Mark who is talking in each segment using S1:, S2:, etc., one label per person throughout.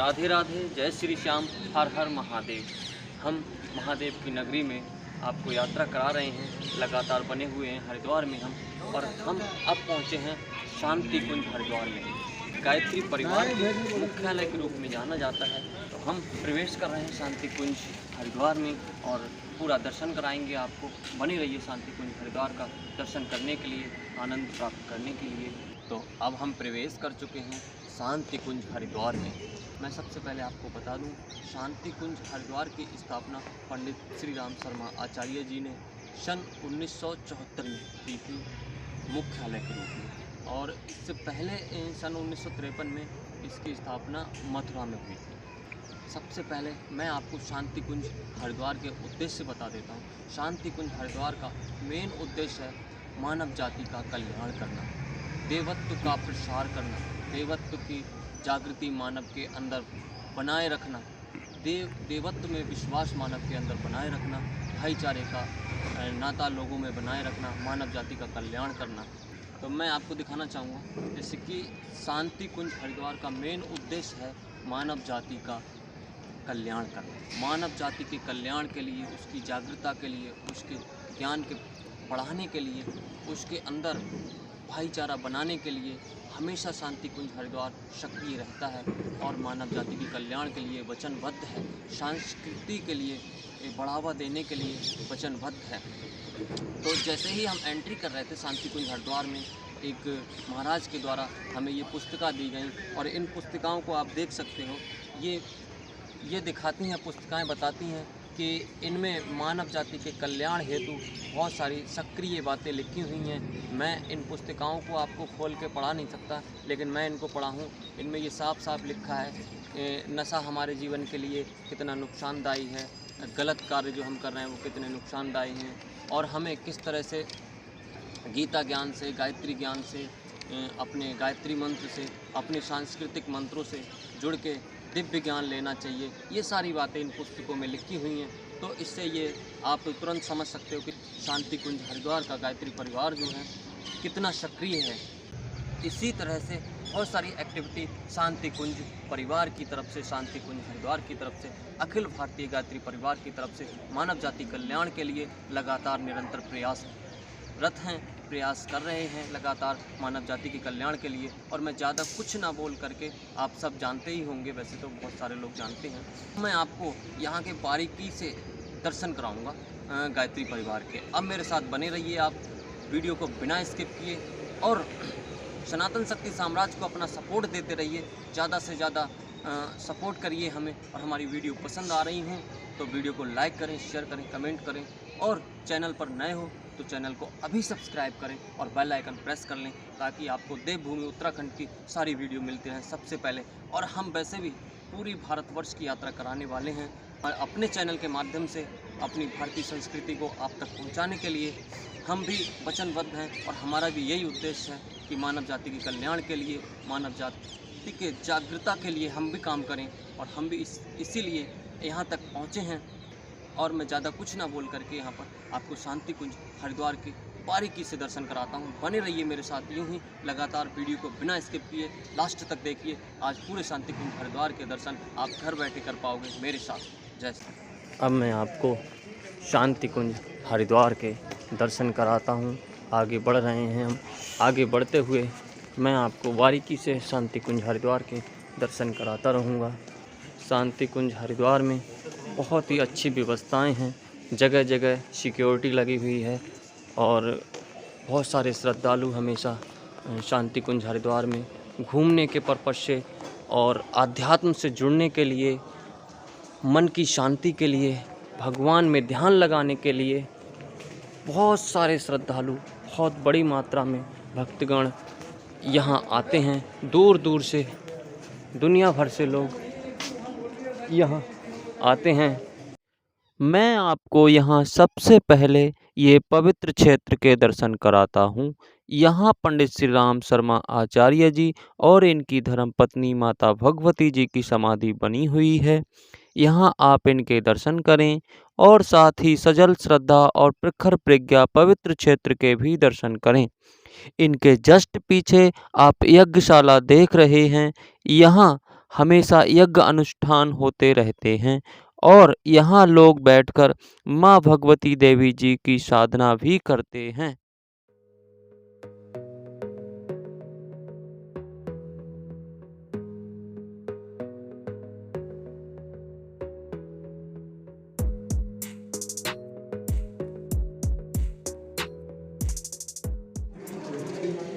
S1: राधे राधे, जय श्री श्याम, हर हर महादेव। हम महादेव की नगरी में आपको यात्रा करा रहे हैं। लगातार बने हुए हैं हरिद्वार में और हम अब पहुंचे हैं शांति कुंज हरिद्वार में। गायत्री परिवार के मुख्यालय के रूप में जाना जाता है। तो हम प्रवेश कर रहे हैं शांति कुंज हरिद्वार में और पूरा दर्शन कराएंगे आपको। बने रहिए शांति कुंज हरिद्वार का दर्शन करने के लिए, आनंद प्राप्त करने के लिए। तो अब हम प्रवेश कर चुके हैं शांति कुंज हरिद्वार में। मैं सबसे पहले आपको बता दूं, शांति कुंज हरिद्वार की स्थापना पंडित श्री राम शर्मा आचार्य जी ने सन 1974 में की थी मुख्यालय के रूप में, और इससे पहले सन 1953 में इसकी स्थापना मथुरा में हुई थी। सबसे पहले मैं आपको शांति कुंज हरिद्वार के उद्देश्य बता देता हूँ। शांति कुंज हरिद्वार का मेन उद्देश्य है मानव जाति का कल्याण करना, देवत्व का प्रसार करना, देवत्व की जागृति मानव के अंदर बनाए रखना, देवत्व में विश्वास मानव के अंदर बनाए रखना, भाईचारे का नाता लोगों में बनाए रखना, मानव जाति का कल्याण करना। तो मैं आपको दिखाना चाहूँगा, जैसे कि शांति कुंज हरिद्वार का मेन उद्देश्य है मानव जाति का कल्याण करना। मानव जाति के कल्याण के लिए, उसकी जागरूकता के लिए, उसके ज्ञान के बढ़ाने के लिए, उसके अंदर भाईचारा बनाने के लिए हमेशा शांति कुंज हरिद्वार सक्रिय रहता है और मानव जाति के कल्याण के लिए वचनबद्ध है, संस्कृति के लिए बढ़ावा देने के लिए वचनबद्ध है। तो जैसे ही हम एंट्री कर रहे थे शांति कुंज हरिद्वार में, एक महाराज के द्वारा हमें ये पुस्तिका दी गई और इन पुस्तिकाओं को आप देख सकते हो। ये दिखाती हैं, पुस्तिकाएं बताती हैं कि इनमें मानव जाति के कल्याण हेतु बहुत सारी सक्रिय बातें लिखी हुई हैं। मैं इन पुस्तिकाओं को आपको खोल के पढ़ा नहीं सकता, लेकिन मैं इनको पढ़ा हूँ। इनमें ये साफ साफ लिखा है नशा हमारे जीवन के लिए कितना नुकसानदायी है, गलत कार्य जो हम कर रहे हैं वो कितने नुकसानदायी हैं, और हमें किस तरह से गीता ज्ञान से, गायत्री ज्ञान से, अपने गायत्री मंत्र से, अपने सांस्कृतिक मंत्रों से जुड़ के दिव्य ज्ञान लेना चाहिए। ये सारी बातें इन पुस्तकों में लिखी हुई हैं। तो इससे ये आप तुरंत समझ सकते हो कि शांति कुंज हरिद्वार का गायत्री परिवार जो है कितना सक्रिय है। इसी तरह से बहुत सारी एक्टिविटी शांति कुंज परिवार की तरफ से, शांति कुंज हरिद्वार की तरफ से, अखिल भारतीय गायत्री परिवार की तरफ से मानव जाति कल्याण के लिए लगातार निरंतर प्रयासरत हैं, प्रयास कर रहे हैं लगातार मानव जाति के कल्याण के लिए। और मैं ज़्यादा कुछ ना बोल करके, आप सब जानते ही होंगे, वैसे तो बहुत सारे लोग जानते हैं, मैं आपको यहाँ के बारीकी से दर्शन कराऊंगा गायत्री परिवार के। अब मेरे साथ बने रहिए आप, वीडियो को बिना स्किप किए, और सनातन शक्ति साम्राज्य को अपना सपोर्ट देते रहिए। ज़्यादा से ज़्यादा सपोर्ट करिए हमें, और हमारी वीडियो पसंद आ रही हैं तो वीडियो को लाइक करें, शेयर करें, कमेंट करें, और चैनल पर नए हो तो चैनल को अभी सब्सक्राइब करें और बेल आइकन प्रेस कर लें, ताकि आपको देवभूमि उत्तराखंड की सारी वीडियो मिलती रहें सबसे पहले। और हम वैसे भी पूरी भारतवर्ष की यात्रा कराने वाले हैं, और अपने चैनल के माध्यम से अपनी भारतीय संस्कृति को आप तक पहुंचाने के लिए हम भी वचनबद्ध हैं। और हमारा भी यही उद्देश्य है कि मानव जाति के कल्याण के लिए, मानव जाति के जागरूकता के लिए हम भी काम करें, और हम भी इसीलिए यहाँ तक पहुँचे हैं। और मैं ज़्यादा कुछ ना बोल करके यहाँ पर आपको शांति कुंज हरिद्वार की बारीकी से दर्शन कराता हूँ। बने रहिए मेरे साथ, यूँ ही लगातार वीडियो को बिना स्किप किए लास्ट तक देखिए। आज पूरे शांति कुंज हरिद्वार के दर्शन आप घर बैठे कर पाओगे मेरे साथ। जय श्री। अब मैं आपको शांति कुंज हरिद्वार के दर्शन कराता हूँ। आगे बढ़ रहे हैं हम। आगे बढ़ते हुए मैं आपको बारीकी से शांति कुंज हरिद्वार के दर्शन कराता रहूँगा। शांति कुंज हरिद्वार में बहुत ही अच्छी व्यवस्थाएं हैं, जगह जगह सिक्योरिटी लगी हुई है, और बहुत सारे श्रद्धालु हमेशा शांति कुंज हरिद्वार में घूमने के पर्पज से और आध्यात्म से जुड़ने के लिए, मन की शांति के लिए, भगवान में ध्यान लगाने के लिए बहुत सारे श्रद्धालु, बहुत बड़ी मात्रा में भक्तगण यहाँ आते हैं। दूर दूर से, दुनिया भर से लोग यहाँ आते हैं। मैं आपको यहाँ सबसे पहले ये पवित्र क्षेत्र के दर्शन कराता हूँ। यहाँ पंडित श्री राम शर्मा आचार्य जी और इनकी धर्मपत्नी माता भगवती जी की समाधि बनी हुई है। यहाँ आप इनके दर्शन करें, और साथ ही सजल श्रद्धा और प्रखर प्रज्ञा पवित्र क्षेत्र के भी दर्शन करें। इनके जस्ट पीछे आप यज्ञशाला देख रहे हैं। यहाँ
S2: हमेशा यज्ञ अनुष्ठान होते रहते हैं और यहाँ लोग बैठकर माँ भगवती देवी जी की साधना भी करते हैं।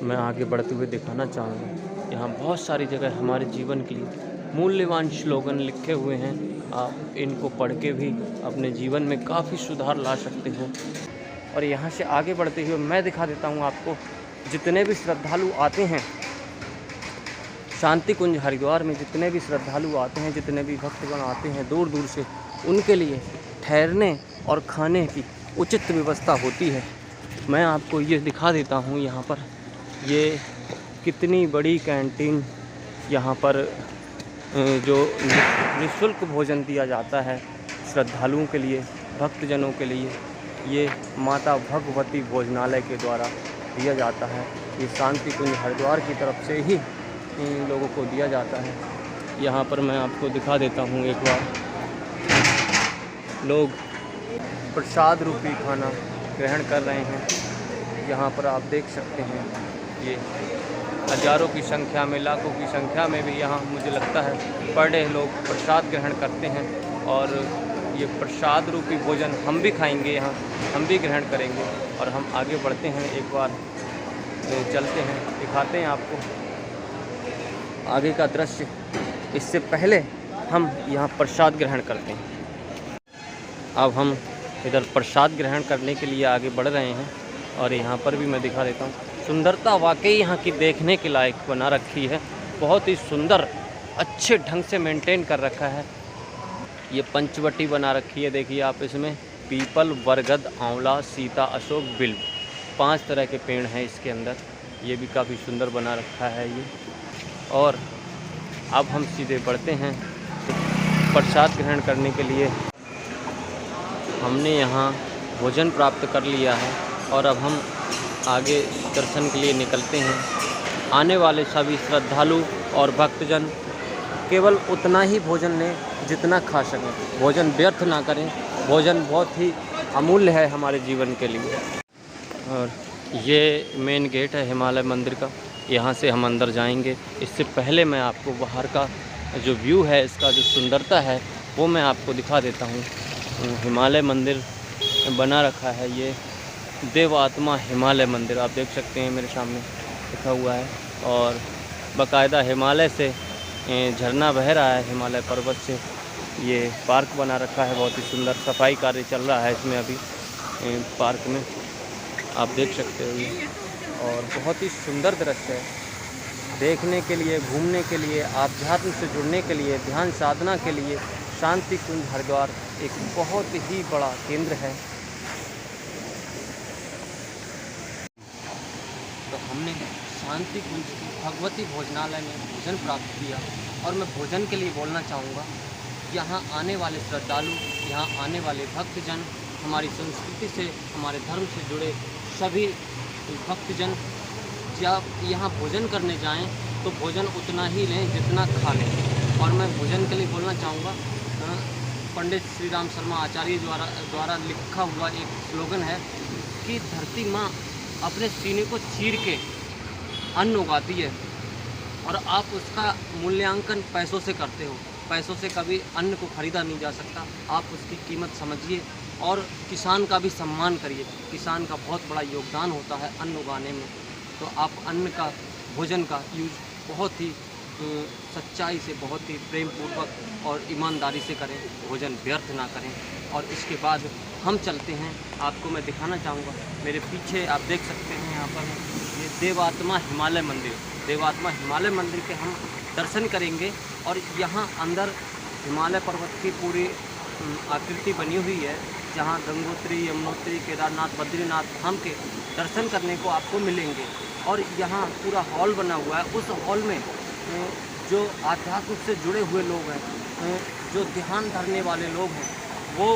S2: मैं आगे बढ़ते हुए दिखाना चाहूँगा, यहाँ बहुत सारी जगह हमारे जीवन के लिए मूल्यवान स्लोगन लिखे हुए हैं। आप इनको पढ़ के भी अपने जीवन में काफ़ी सुधार ला सकते हो। और यहाँ से आगे बढ़ते हुए मैं दिखा देता हूँ आपको, जितने भी श्रद्धालु आते हैं शांति कुंज हरिद्वार में, जितने भी श्रद्धालु आते हैं, जितने भी भक्तगण आते हैं दूर दूर से, उनके लिए ठहरने और खाने की उचित व्यवस्था होती है। मैं आपको ये दिखा देता हूँ यहाँ पर ये कितनी बड़ी कैंटीन, यहाँ पर जो निःशुल्क भोजन दिया जाता है श्रद्धालुओं के लिए, भक्तजनों के लिए, ये माता भगवती भोजनालय के द्वारा दिया जाता है। ये शांति कुंज हरिद्वार की तरफ से ही इन लोगों को दिया जाता है। यहाँ पर मैं आपको दिखा देता हूँ एक बार, लोग प्रसाद रूपी खाना ग्रहण कर रहे हैं। यहाँ पर आप देख सकते हैं ये हज़ारों की संख्या में, लाखों की संख्या में भी यहाँ मुझे लगता है पर डे लोग प्रसाद ग्रहण करते हैं। और ये प्रसाद रूपी भोजन हम भी खाएंगे, यहाँ हम भी ग्रहण करेंगे। और हम आगे बढ़ते हैं, एक बार चलते हैं, दिखाते हैं आपको आगे का दृश्य। इससे पहले हम यहाँ प्रसाद ग्रहण करते हैं। अब हम इधर प्रसाद ग्रहण करने के लिए आगे बढ़ रहे हैं और यहाँ पर भी मैं दिखा देता हूँ। सुंदरता वाकई यहाँ की देखने के लायक बना रखी है, बहुत ही सुंदर, अच्छे ढंग से मेंटेन कर रखा है। ये पंचवटी बना रखी है, देखिए आप, इसमें पीपल, बरगद, आंवला, सीता, अशोक, बिल्व, 5 तरह के पेड़ हैं इसके अंदर। ये भी काफ़ी सुंदर बना रखा है ये। और अब हम सीधे बढ़ते हैं प्रसाद ग्रहण करने के लिए। हमने यहाँ भोजन प्राप्त कर लिया है और अब हम आगे दर्शन के लिए निकलते हैं। आने वाले सभी श्रद्धालु और भक्तजन केवल उतना ही भोजन लें जितना खा सकें, भोजन व्यर्थ ना करें। भोजन बहुत ही अमूल्य है हमारे जीवन के लिए। और ये मेन गेट है हिमालय मंदिर का, यहाँ से हम अंदर जाएंगे। इससे पहले मैं आपको बाहर का जो व्यू है, इसका जो सुंदरता है वो मैं आपको दिखा देता हूँ। हिमालय मंदिर बना रखा है, ये देवात्मा हिमालय मंदिर, आप देख सकते हैं मेरे सामने लिखा हुआ है। और बाकायदा हिमालय से झरना बह रहा है, हिमालय पर्वत से। ये पार्क बना रखा है, बहुत ही सुंदर, सफाई कार्य चल रहा है इसमें अभी पार्क में, आप देख सकते हो ये। और बहुत ही सुंदर दृश्य है देखने के लिए, घूमने के लिए, आध्यात्म से जुड़ने के लिए, ध्यान साधना के लिए शांति कुंज हरिद्वार एक बहुत ही बड़ा केंद्र है। तो हमने शांति कुंज की भगवती भोजनालय में भोजन प्राप्त किया। और मैं भोजन के लिए बोलना चाहूँगा, यहाँ आने वाले श्रद्धालु, यहाँ आने वाले भक्तजन, हमारी संस्कृति से, हमारे धर्म से जुड़े सभी भक्तजन जब यहाँ भोजन करने जाएं तो भोजन उतना ही लें जितना खा लें। और मैं भोजन के लिए बोलना चाहूँगा, पंडित श्री राम शर्मा आचार्य द्वारा लिखा हुआ एक स्लोगन है कि धरती माँ अपने सीने को चीर के अन्न उगाती है और आप उसका मूल्यांकन पैसों से करते हो। पैसों से कभी अन्न को खरीदा नहीं जा सकता। आप उसकी कीमत समझिए और किसान का भी सम्मान करिए। किसान का बहुत बड़ा योगदान होता है अन्न उगाने में। तो आप अन्न का, भोजन का यूज बहुत ही सच्चाई से, बहुत ही प्रेम पूर्वक और ईमानदारी से करें, भोजन व्यर्थ ना करें। और इसके बाद हम चलते हैं, आपको मैं दिखाना चाहूँगा, मेरे पीछे आप देख सकते हैं यहाँ पर ये देवात्मा हिमालय मंदिर। देवात्मा हिमालय मंदिर के हम दर्शन करेंगे और यहाँ अंदर हिमालय पर्वत की पूरी आकृति बनी हुई है, जहाँ गंगोत्री, यमुनोत्री, केदारनाथ, बद्रीनाथ धाम के दर्शन करने को आपको मिलेंगे। और यहाँ पूरा हॉल बना हुआ है, उस हॉल में जो आध्यात्म से जुड़े हुए लोग हैं, जो ध्यान धरने वाले लोग हैं, वो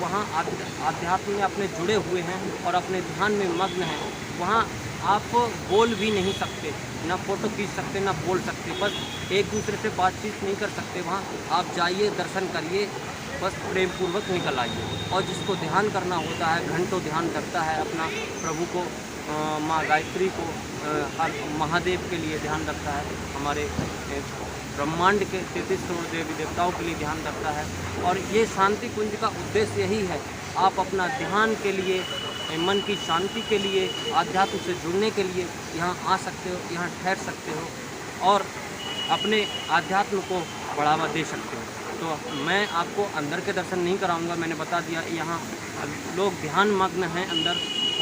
S2: वहाँ आध्यात्म में अपने जुड़े हुए हैं और अपने ध्यान में मग्न हैं। वहाँ आप बोल भी नहीं सकते, ना फ़ोटो खींच सकते, ना बोल सकते, बस एक दूसरे से बातचीत नहीं कर सकते वहाँ। आप जाइए, दर्शन करिए, बस प्रेम पूर्वक निकल आइए। और जिसको ध्यान करना होता है, घंटों ध्यान करता है अपना प्रभु को, माँ गायत्री को, हर महादेव के लिए ध्यान रखता है, हमारे ब्रह्मांड के 33 करोड़ देवी देवताओं के लिए ध्यान रखता है। और ये शांति कुंज का उद्देश्य यही है, आप अपना ध्यान के लिए, मन की शांति के लिए, आध्यात्म से जुड़ने के लिए यहाँ आ सकते हो, यहाँ ठहर सकते हो और अपने आध्यात्म को बढ़ावा दे सकते हो। तो मैं आपको अंदर के दर्शन नहीं कराऊंगा, मैंने बता दिया यहाँ लोग ध्यान मग्न हैं अंदर,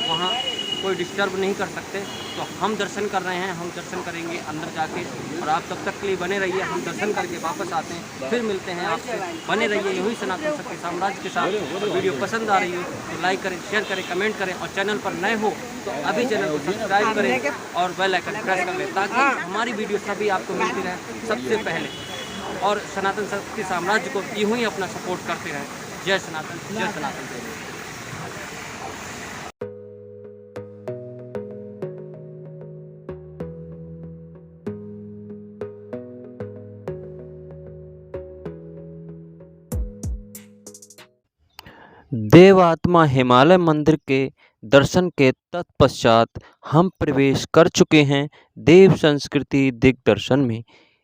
S2: वहाँ कोई डिस्टर्ब नहीं कर सकते। तो हम दर्शन कर रहे हैं, हम दर्शन करेंगे अंदर जाके, और आप तब तक के लिए बने रहिए। हम दर्शन करके वापस आते हैं, फिर मिलते हैं आपसे। बने रहिए यही सनातन शक्ति साम्राज्य के साथ। वीडियो पसंद आ रही हो तो लाइक करें, शेयर करें, कमेंट करें, और चैनल पर नए हो तो अभी चैनल को सब्सक्राइब करें और बेल आइकन प्रेस कर लें, ताकि हमारी वीडियो सभी आपको मिलती रहे सबसे पहले, और सनातन शक्ति साम्राज्य को यूँ ही अपना सपोर्ट करते रहें। जय सनातन, जय सनातन।
S3: देवात्मा हिमालय मंदिर के दर्शन के तत्पश्चात हम प्रवेश कर चुके हैं देव संस्कृति दिग्दर्शन में।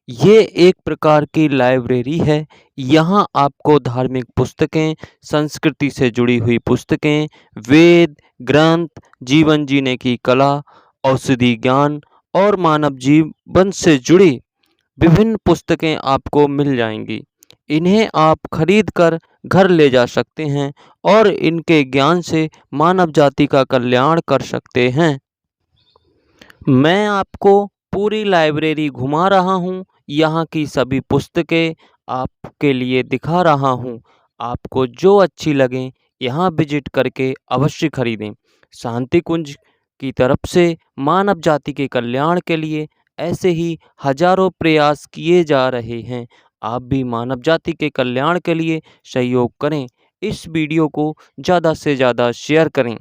S3: ये एक प्रकार की लाइब्रेरी है। यहाँ आपको धार्मिक पुस्तकें, संस्कृति से जुड़ी हुई पुस्तकें, वेद, ग्रंथ, जीवन जीने की कला, औषधि ज्ञान और मानव जीवन से जुड़ी विभिन्न पुस्तकें आपको मिल जाएंगी। इन्हें आप खरीद कर घर ले जा सकते हैं और इनके ज्ञान से मानव जाति का कल्याण कर सकते हैं। मैं आपको पूरी लाइब्रेरी घुमा रहा हूँ, यहाँ की सभी पुस्तकें आपके लिए दिखा रहा हूँ। आपको जो अच्छी लगें यहाँ विजिट करके अवश्य खरीदें। शांति कुंज की तरफ से मानव जाति के कल्याण के लिए ऐसे ही हजारों प्रयास किए जा रहे हैं। आप भी मानव जाति के कल्याण के लिए सहयोग करें। इस वीडियो को ज़्यादा से ज़्यादा शेयर करें।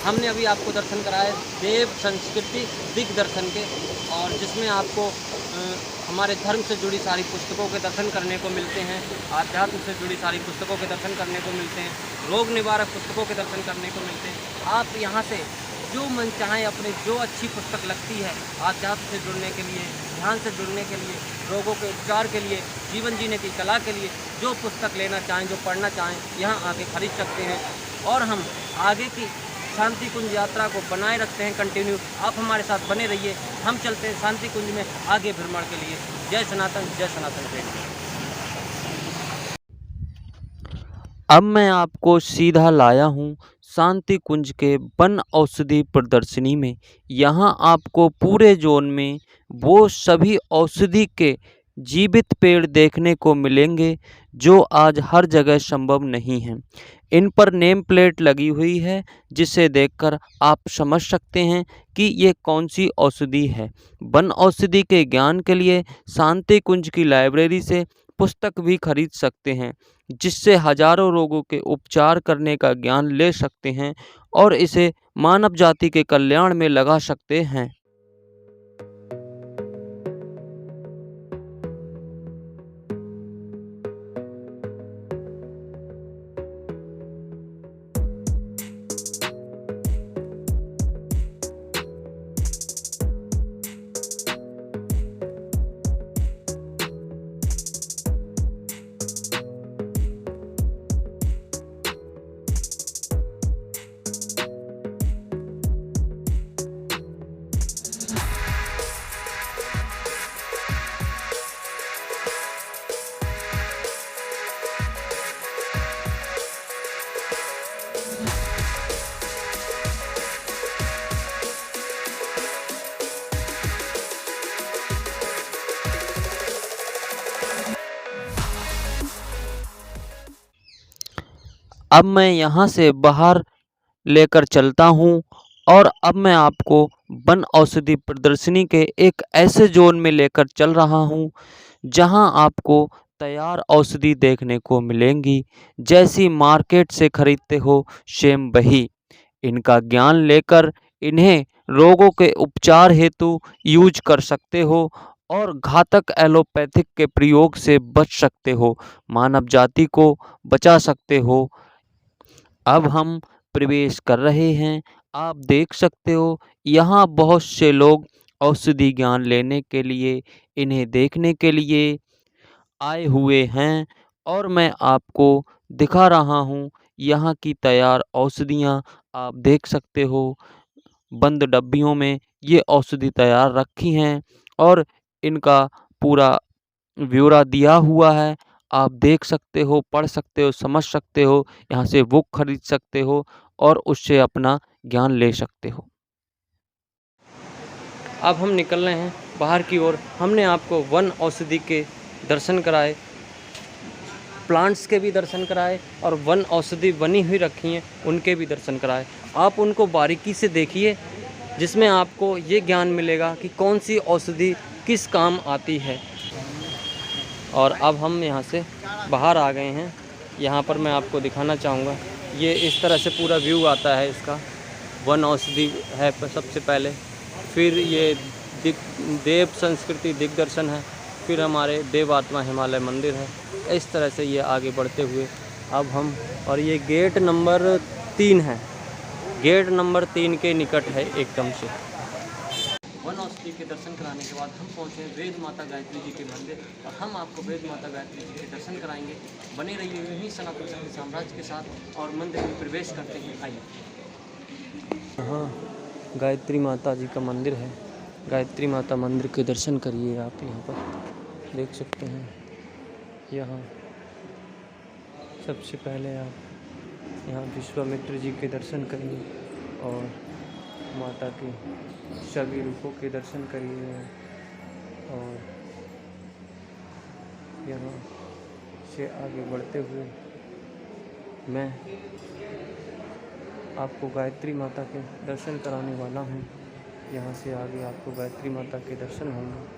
S2: हमने अभी आपको दर्शन कराए देव संस्कृति दिग्दर्शन के, और जिसमें आपको हमारे धर्म से जुड़ी सारी पुस्तकों के दर्शन करने को मिलते हैं, आध्यात्म से जुड़ी सारी पुस्तकों के दर्शन करने को मिलते हैं, रोग निवारक पुस्तकों के दर्शन करने को मिलते हैं। आप यहाँ से जो मन चाहे, अपने जो अच्छी पुस्तक लगती है आध्यात्म से जुड़ने के लिए, ध्यान से जुड़ने के लिए, रोगों के उपचार के लिए, जीवन जीने की कला के लिए, जो पुस्तक लेना चाहें, जो पढ़ना चाहें, यहाँ आके खरीद सकते हैं। और हम आगे की शांति कुंज यात्रा को बनाए रखते हैं कंटिन्यू। आप हमारे साथ बने रहिए, हम चलते हैं शांति कुंज में आगे भ्रमण के लिए। जय सनातन, जय सनातन।
S3: अब मैं आपको सीधा लाया हूँ शांति कुंज के वन औषधि प्रदर्शनी में। यहाँ आपको पूरे जोन में वो सभी औषधि के जीवित पेड़ देखने को मिलेंगे जो आज हर जगह संभव नहीं हैं। इन पर नेम प्लेट लगी हुई है, जिसे देखकर आप समझ सकते हैं कि ये कौन सी औषधि है। वन औषधि के ज्ञान के लिए शांति कुंज की लाइब्रेरी से पुस्तक भी खरीद सकते हैं, जिससे हजारों रोगों के उपचार करने का ज्ञान ले सकते हैं और इसे मानव जाति के कल्याण में लगा सकते हैं। अब मैं यहाँ से बाहर लेकर चलता हूँ और अब मैं आपको वन औषधि प्रदर्शनी के एक ऐसे जोन में लेकर चल रहा हूँ जहाँ आपको तैयार औषधि देखने को मिलेंगी, जैसी मार्केट से खरीदते हो सेम वही। इनका ज्ञान लेकर इन्हें रोगों के उपचार हेतु यूज कर सकते हो और घातक एलोपैथिक के प्रयोग से बच सकते हो, मानव जाति को बचा सकते हो। अब हम प्रवेश कर रहे हैं। आप देख सकते हो यहाँ बहुत से लोग औषधि ज्ञान लेने के लिए, इन्हें देखने के लिए आए हुए हैं और मैं आपको दिखा रहा हूँ यहाँ की तैयार औषधियाँ। आप देख सकते हो बंद डब्बियों में ये औषधि तैयार रखी हैं और इनका पूरा ब्यौरा दिया हुआ है। आप देख सकते हो, पढ़ सकते हो, समझ सकते हो, यहाँ से बुक खरीद सकते हो और उससे अपना ज्ञान ले सकते हो।
S2: अब हम निकल रहे हैं बाहर की ओर। हमने आपको वन औषधि के दर्शन कराए, प्लांट्स के भी दर्शन कराए और वन औषधि बनी हुई रखी हैं उनके भी दर्शन कराए। आप उनको बारीकी से देखिए, जिसमें आपको ये ज्ञान मिलेगा कि कौन सी औषधि किस काम आती है। और अब हम यहाँ से बाहर आ गए हैं। यहाँ पर मैं आपको दिखाना चाहूँगा, ये इस तरह से पूरा व्यू आता है इसका। वन औषधि है सबसे पहले, फिर ये देव संस्कृति दिग्दर्शन है, फिर हमारे देव आत्मा हिमालय मंदिर है। इस तरह से ये आगे बढ़ते हुए अब हम, और ये गेट नंबर 3 है, गेट नंबर 3 के निकट है एकदम से। वन औषधि के दर्शन कराने के बाद हम पहुँचे वेद माता गायत्री जी के मंदिर और हम आपको वेद माता गायत्री जी के दर्शन कराएंगे। बने रहिए यहीं सनातन शक्ति साम्राज्य के साथ और मंदिर में प्रवेश करते हैं। आइए। हाँ, गायत्री माता जी का मंदिर है। गायत्री माता मंदिर के दर्शन करिए। आप यहाँ पर देख सकते हैं। यहाँ सबसे पहले आप यहाँ विश्वामित्र जी के दर्शन करिए और माता के सभी रूपों के दर्शन करिए। और यहाँ से आगे बढ़ते हुए मैं आपको गायत्री माता के दर्शन कराने वाला हूँ। यहाँ से आगे आपको गायत्री माता के दर्शन होंगे।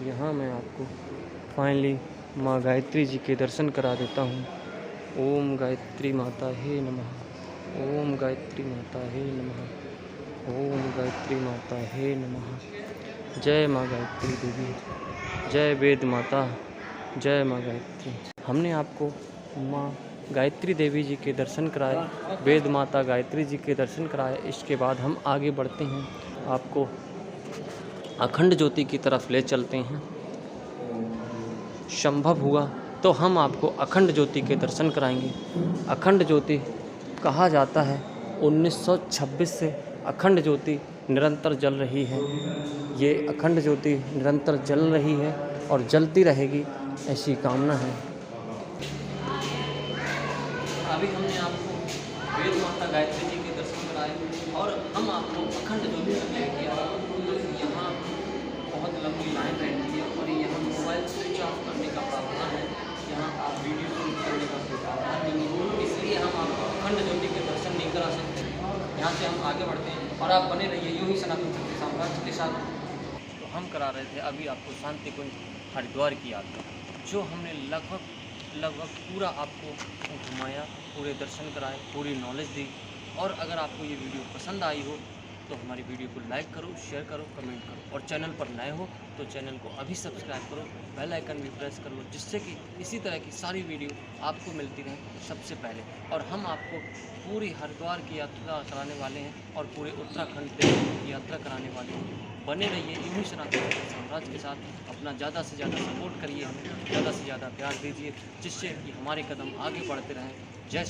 S2: यहाँ मैं आपको फाइनली माँ गायत्री जी के दर्शन करा देता हूँ। ओम गायत्री माता हे नमः। ओम गायत्री माता हे नमः। ओम गायत्री माता हे नमः। जय माँ गायत्री देवी, जय वेद माता, जय माँ गायत्री। हमने आपको माँ गायत्री देवी जी के दर्शन कराए, वेद माता गायत्री जी के दर्शन कराए। इसके बाद हम आगे बढ़ते हैं, आपको अखंड ज्योति की तरफ ले चलते हैं। संभव हुआ तो हम आपको अखंड ज्योति के दर्शन कराएंगे। अखंड ज्योति कहा जाता है 1926 से अखंड ज्योति निरंतर जल रही है। ये अखंड ज्योति निरंतर जल रही है और जलती रहेगी, ऐसी कामना है। अभी हमने आपको वेद माता गायत्री जी के दर्शन कराए और हम आपको अखंड ज्योति में किया। यहाँ बहुत लंबी लाइन रहती है और यहाँ मोबाइल स्विच ऑफ करने का प्रावधान है। यहाँ आप वीडियो शूट करने का कोई प्रावधान नहीं है, इसलिए हम आपको अखंड ज्योति के दर्शन नहीं करा सकते। यहाँ से हम आगे बढ़ते हैं और आप बने रहिए यूँ ही सनातन शक्ति साम्राज्य के साथ। तो हम करा रहे थे अभी आपको शांति कुंज हरिद्वार की यात्रा, जो हमने लगभग पूरा आपको घुमाया, पूरे दर्शन कराए, पूरी नॉलेज दी। और अगर आपको ये वीडियो पसंद आई हो तो हमारी वीडियो को लाइक करो, शेयर करो, कमेंट करो और चैनल पर नए हो तो चैनल को अभी सब्सक्राइब करो, बेल आइकन भी प्रेस कर लो, जिससे कि इसी तरह की सारी वीडियो आपको मिलती रहे सबसे पहले। और हम आपको पूरी हरिद्वार की यात्रा कराने वाले हैं और पूरे उत्तराखंड की यात्रा कराने वाले हैं। बने रहिए यूँ ही सनातन साम्राज्य के साथ। अपना ज़्यादा से ज़्यादा सपोर्ट करिए, हमें ज़्यादा से ज़्यादा प्यार दीजिए, जिससे कि हमारे कदम आगे बढ़ते रहें। जय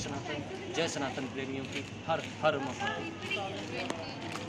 S2: सनातन प्रेमियों की हर हर महादेव।